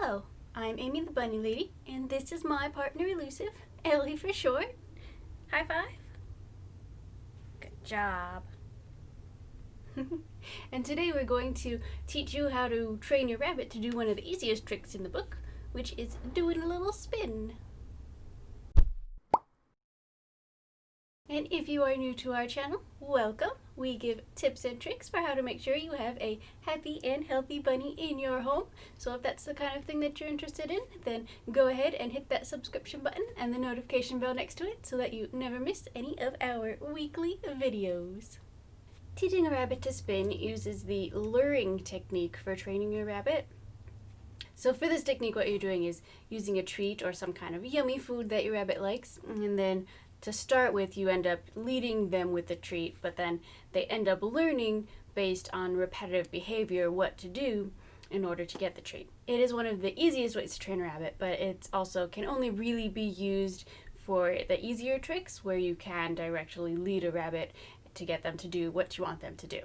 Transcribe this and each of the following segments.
Hello, I'm Amy the Bunny Lady, and this is my partner Elusive, Ellie for short. High five. Good job. And today we're going to teach you how to train your rabbit to do one of the easiest tricks in the book, which is doing a little spin. And if you are new to our channel, welcome. We give tips and tricks for how to make sure you have a happy and healthy bunny in your home. So if that's the kind of thing that you're interested in, then go ahead and hit that subscription button and the notification bell next to it so that you never miss any of our weekly videos. Teaching a rabbit to spin uses the luring technique for training your rabbit. So for this technique, what you're doing is using a treat or some kind of yummy food that your rabbit likes, and then to start with, you end up leading them with the treat, but then they end up learning based on repetitive behavior what to do in order to get the treat. It is one of the easiest ways to train a rabbit, but it also can only really be used for the easier tricks where you can directly lead a rabbit to get them to do what you want them to do.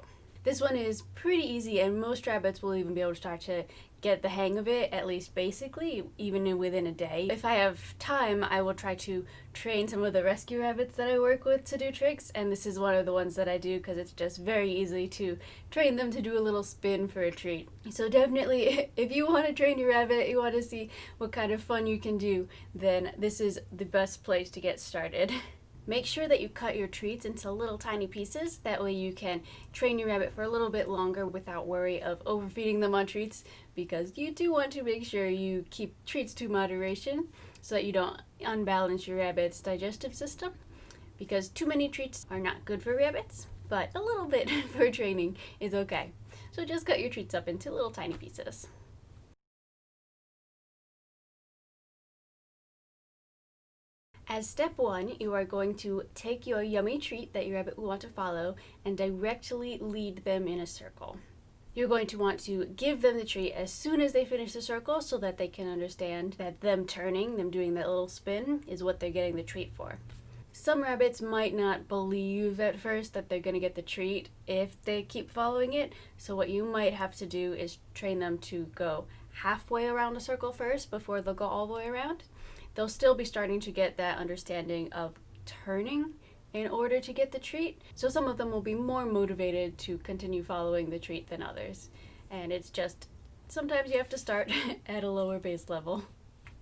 This one is pretty easy, and most rabbits will even be able to start to get the hang of it, at least basically, even within a day. If I have time, I will try to train some of the rescue rabbits that I work with to do tricks, and this is one of the ones that I do because it's just very easy to train them to do a little spin for a treat. So definitely, if you want to train your rabbit, you want to see what kind of fun you can do, then this is the best place to get started. Make sure that you cut your treats into little tiny pieces. That way you can train your rabbit for a little bit longer without worry of overfeeding them on treats, because you do want to make sure you keep treats to moderation so that you don't unbalance your rabbit's digestive system, because too many treats are not good for rabbits, but a little bit for training is okay. So just cut your treats up into little tiny pieces. As step one, you are going to take your yummy treat that your rabbit will want to follow and directly lead them in a circle. You're going to want to give them the treat as soon as they finish the circle so that they can understand that them turning, them doing that little spin, is what they're getting the treat for. Some rabbits might not believe at first that they're going to get the treat if they keep following it, so what you might have to do is train them to go halfway around the circle first before they'll go all the way around. They'll still be starting to get that understanding of turning in order to get the treat. So some of them will be more motivated to continue following the treat than others. And it's just, sometimes you have to start at a lower base level.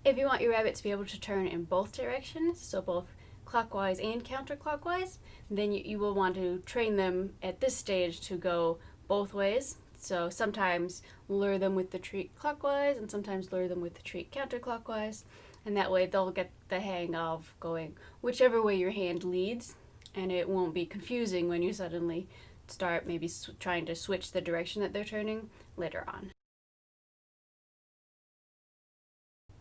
If you want your rabbit to be able to turn in both directions, so both clockwise and counterclockwise, then you will want to train them at this stage to go both ways. So sometimes lure them with the treat clockwise and sometimes lure them with the treat counterclockwise. And that way they'll get the hang of going whichever way your hand leads, and it won't be confusing when you suddenly start maybe trying to switch the direction that they're turning later on.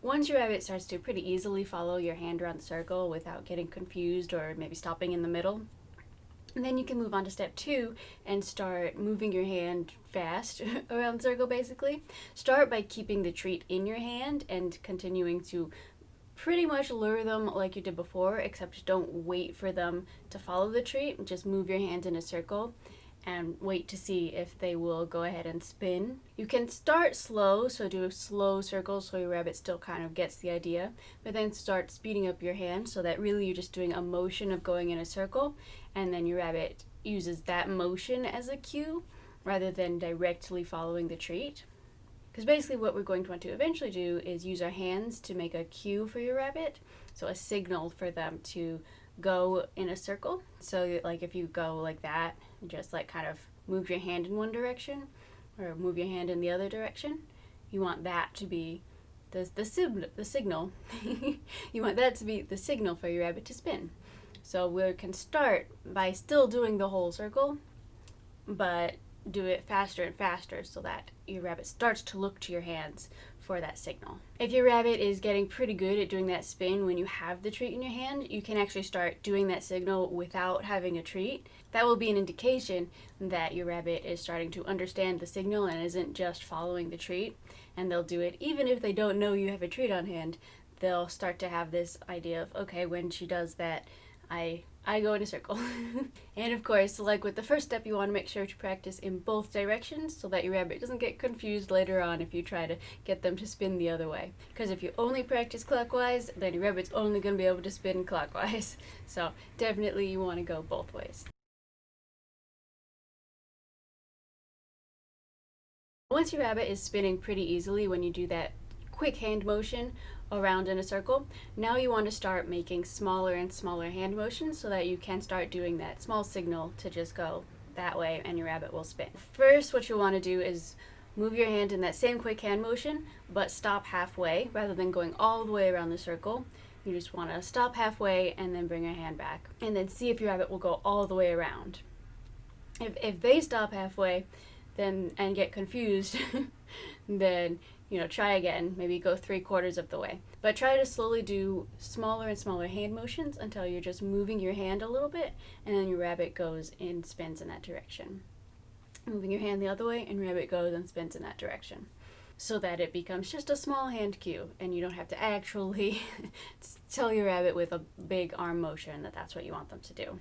Once your rabbit starts to pretty easily follow your hand around the circle without getting confused or maybe stopping in the middle, and then you can move on to step two and start moving your hand fast around the circle basically. Start by keeping the treat in your hand and continuing to pretty much lure them like you did before, except don't wait for them to follow the treat. Just move your hand in a circle and wait to see if they will go ahead and spin. You can start slow, so do slow circles so your rabbit still kind of gets the idea, but then start speeding up your hand so that really you're just doing a motion of going in a circle, and then your rabbit uses that motion as a cue rather than directly following the treat. Because basically what we're going to want to eventually do is use our hands to make a cue for your rabbit, so a signal for them to go in a circle. So like if you go like that, just like kind of move your hand in one direction or move your hand in the other direction, you want that to be the signal. You want that to be the signal for your rabbit to spin. So we can start by still doing the whole circle, but do it faster and faster so that your rabbit starts to look to your hands for that signal. If your rabbit is getting pretty good at doing that spin when you have the treat in your hand, you can actually start doing that signal without having a treat. That will be an indication that your rabbit is starting to understand the signal and isn't just following the treat, and they'll do it even if they don't know you have a treat on hand. They'll start to have this idea of, okay, when she does that, I go in a circle. And of course, like with the first step, you want to make sure to practice in both directions so that your rabbit doesn't get confused later on if you try to get them to spin the other way. Because if you only practice clockwise, then your rabbit's only going to be able to spin clockwise. So definitely you want to go both ways. Once your rabbit is spinning pretty easily when you do that quick hand motion around in a circle, now you want to start making smaller and smaller hand motions so that you can start doing that small signal to just go that way and your rabbit will spin. First, what you want to do is move your hand in that same quick hand motion, but stop halfway rather than going all the way around the circle. You just want to stop halfway and then bring your hand back, and then see if your rabbit will go all the way around. If they stop halfway, then and get confused, then try again, maybe go 3/4 of the way. But try to slowly do smaller and smaller hand motions until you're just moving your hand a little bit, and then your rabbit goes and spins in that direction. Moving your hand the other way, and rabbit goes and spins in that direction. So that it becomes just a small hand cue, and you don't have to actually tell your rabbit with a big arm motion that that's what you want them to do.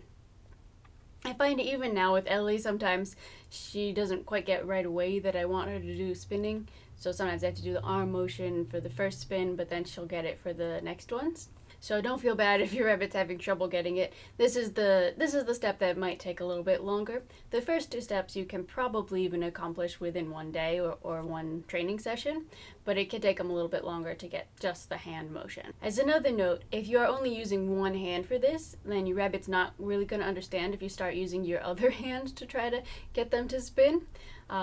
I find even now with Ellie, sometimes she doesn't quite get right away that I want her to do spinning. So sometimes I have to do the arm motion for the first spin, but then she'll get it for the next ones. So don't feel bad if your rabbit's having trouble getting it. This is the step that might take a little bit longer. The first 2 steps you can probably even accomplish within one day or one training session, but it can take them a little bit longer to get just the hand motion. As another note, if you are only using one hand for this, then your rabbit's not really going to understand if you start using your other hand to try to get them to spin.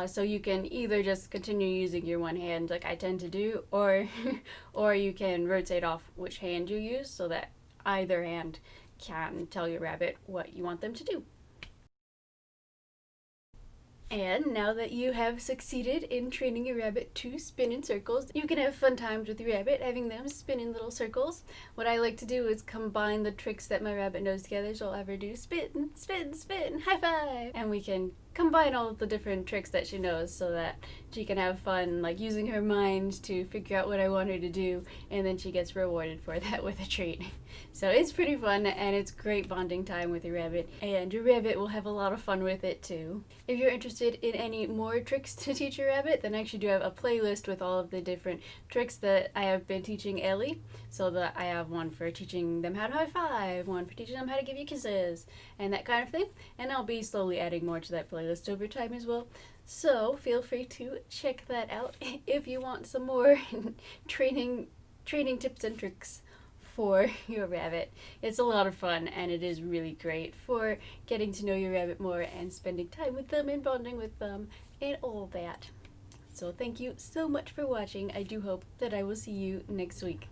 So you can either just continue using your one hand like I tend to do, or you can rotate off which hand you use so that either hand can tell your rabbit what you want them to do. And now that you have succeeded in training your rabbit to spin in circles, you can have fun times with your rabbit, having them spin in little circles. What I like to do is combine the tricks that my rabbit knows together, so I'll have her do spin, spin, spin, high five! And we can combine all of the different tricks that she knows so that she can have fun, like using her mind to figure out what I want her to do, and then she gets rewarded for that with a treat. So it's pretty fun, and it's great bonding time with your rabbit, and your rabbit will have a lot of fun with it too. If you're interested in any more tricks to teach your rabbit, then I actually do have a playlist with all of the different tricks that I have been teaching Ellie. So that I have one for teaching them how to high five, one for teaching them how to give you kisses, and that kind of thing. And I'll be slowly adding more to that playlist over time as well. So feel free to check that out if you want some more training tips and tricks for your rabbit. It's a lot of fun, and it is really great for getting to know your rabbit more and spending time with them and bonding with them and all that. So thank you so much for watching. I do hope that I will see you next week.